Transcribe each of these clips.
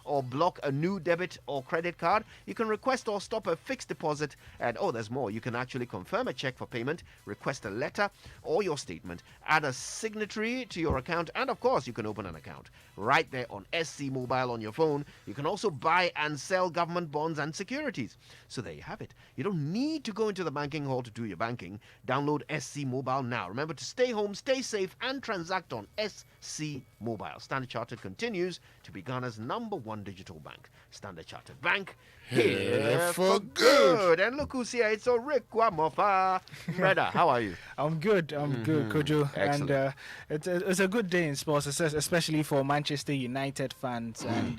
or block a new debit or credit card. You can request or stop a fixed deposit. And there's more. You can actually confirm a check for payment, request a letter or your statement, add a signatory to your account, and of course, you can open an account right there on SC Mobile on your phone. You can also buy and sell government bonds and securities. So there you have it. You don't need to go into the banking hall to do your banking. Download SC Mobile now. Remember to stay home, stay safe, and transact on SC Mobile. Standard Chartered continues to be Ghana's #1 digital bank. Standard Chartered Bank, here for good. And look who's here. It's Rick Wamofa. Brother, how are you? I'm good. I'm good, Kojo. Excellent. And it's a good day in sports, especially for Manchester United fans. And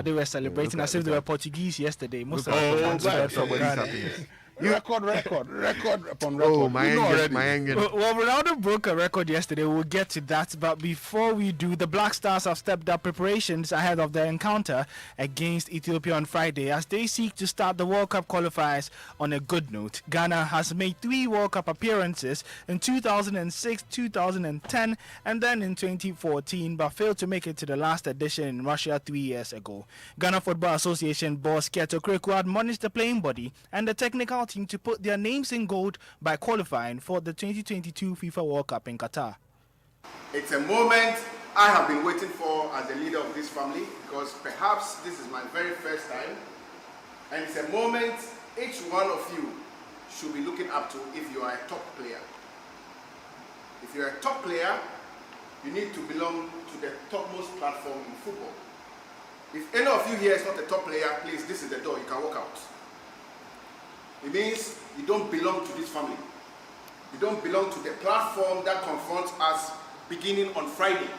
they were celebrating as if they were Portuguese yesterday. Most of the fans heard from Ghana. Record upon record. Oh, my engine. Well, Ronaldo broke a record yesterday. We'll get to that. But before we do, the Black Stars have stepped up preparations ahead of their encounter against Ethiopia on Friday as they seek to start the World Cup qualifiers on a good note. Ghana has made 3 World Cup appearances in 2006, 2010, and then in 2014, but failed to make it to the last edition in Russia 3 years ago. Ghana Football Association boss Keto Kreku admonished the playing body and the technical team to put their names in gold by qualifying for the 2022 FIFA World Cup in Qatar. It's a moment I have been waiting for as the leader of this family, because perhaps this is my very first time, and it's a moment each one of you should be looking up to if you are a top player. If you're a top player, you need to belong to the topmost platform in football. If any of you here is not a top player, please, this is the door, you can walk out. It means you don't belong to this family. You don't belong to the platform that confronts us beginning on Friday.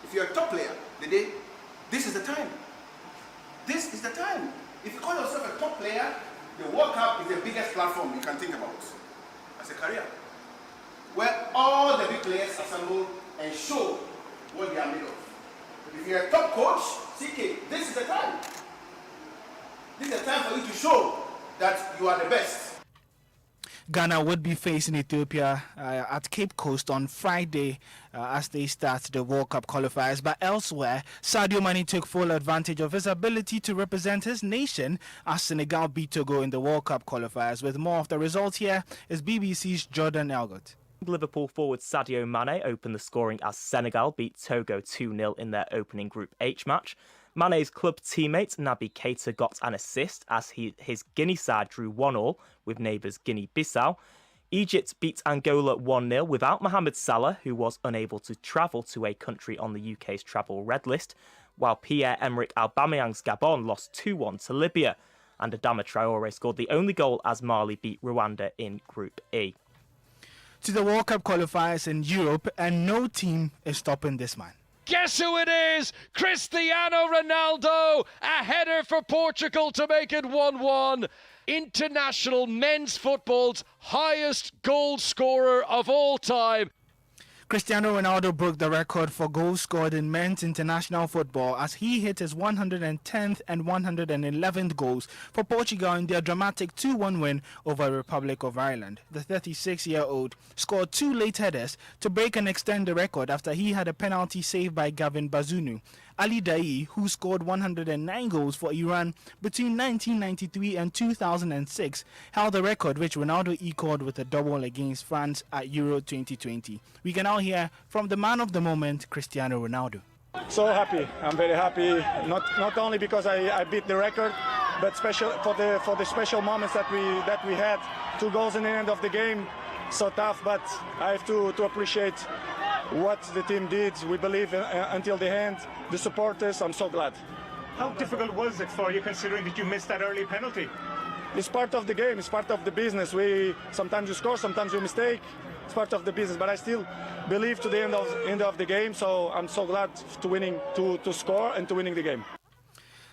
If you're a top player, this is the time. This is the time. If you call yourself a top player, the World Cup is the biggest platform you can think about as a career, where all the big players assemble and show what they are made of. If you're a top coach, CK, this is the time. This is the time for you to show that you are the best. Ghana would be facing Ethiopia at Cape Coast on Friday as they start the World Cup qualifiers. But elsewhere, Sadio Mane took full advantage of his ability to represent his nation as Senegal beat Togo in the World Cup qualifiers. With more of the results, here is BBC's Jordan Elgot. Liverpool forward Sadio Mane opened the scoring as Senegal beat Togo 2-0 in their opening Group H match. Mane's club teammate Naby Keita got an assist as his Guinea side drew 1-1 with neighbours Guinea-Bissau. Egypt beat Angola 1-0 without Mohamed Salah, who was unable to travel to a country on the UK's travel red list, while Pierre-Emerick Aubameyang's Gabon lost 2-1 to Libya. And Adama Traore scored the only goal as Mali beat Rwanda in Group E. To the World Cup qualifiers in Europe, and no team is stopping this man. Guess who it is? Cristiano Ronaldo! A header for Portugal to make it 1-1. International men's football's highest goal scorer of all time. Cristiano Ronaldo broke the record for goals scored in men's international football as he hit his 110th and 111th goals for Portugal in their dramatic 2-1 win over Republic of Ireland. The 36-year-old scored 2 late headers to break and extend the record after he had a penalty saved by Gavin Bazunu. Ali Daei, who scored 109 goals for Iran between 1993 and 2006, held the record which Ronaldo equaled with a double against France at Euro 2020. We can now hear from the man of the moment, Cristiano Ronaldo. So happy. I'm very happy, not only because I beat the record, but special for the special moments that we had. 2 goals in the end of the game, so tough, but I have to appreciate what the team did. We believe until the end. The supporters, I'm so glad. How difficult was it for you, considering that you missed that early penalty? It's part of the game. It's part of the business. Sometimes you score, sometimes you mistake. It's part of the business. But I still believe to the end of the game. So I'm so glad to score and to winning the game.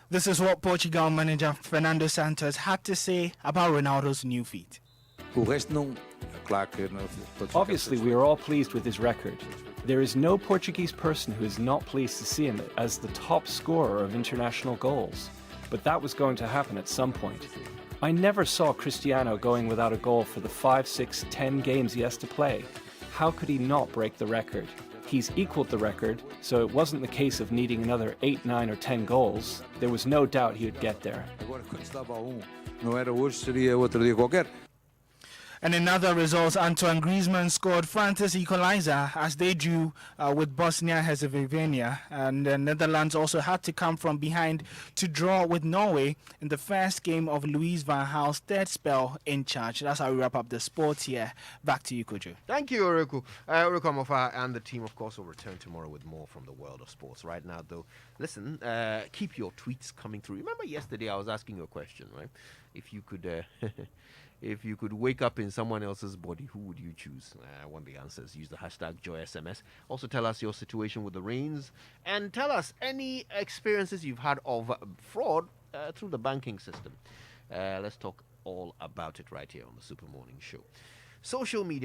This is what Portugal manager Fernando Santos had to say about Ronaldo's new feat. Obviously, we are all pleased with his record. There is no Portuguese person who is not pleased to see him as the top scorer of international goals. But that was going to happen at some point. I never saw Cristiano going without a goal for the 5, 6, 10 games he has to play. How could he not break the record? He's equaled the record, so it wasn't the case of needing another 8, 9, or 10 goals. There was no doubt he would get there. And in other results, Antoine Griezmann scored France's equalizer as they drew with Bosnia-Herzegovina. And the Netherlands also had to come from behind to draw with Norway in the first game of Louis van Gaal's third spell in charge. That's how we wrap up the sports here. Back to you, Kojo. Thank you, Oriku. Oriku Amofa and the team, of course, will return tomorrow with more from the world of sports. Right now, though, listen, keep your tweets coming through. Remember yesterday I was asking you a question, right? If you could... If you could wake up in someone else's body, who would you choose? I want the answers. Use the hashtag JoySMS. Also tell us your situation with the rains and tell us any experiences you've had of fraud through the banking system. Let's talk all about it right here on the Super Morning Show. Social media.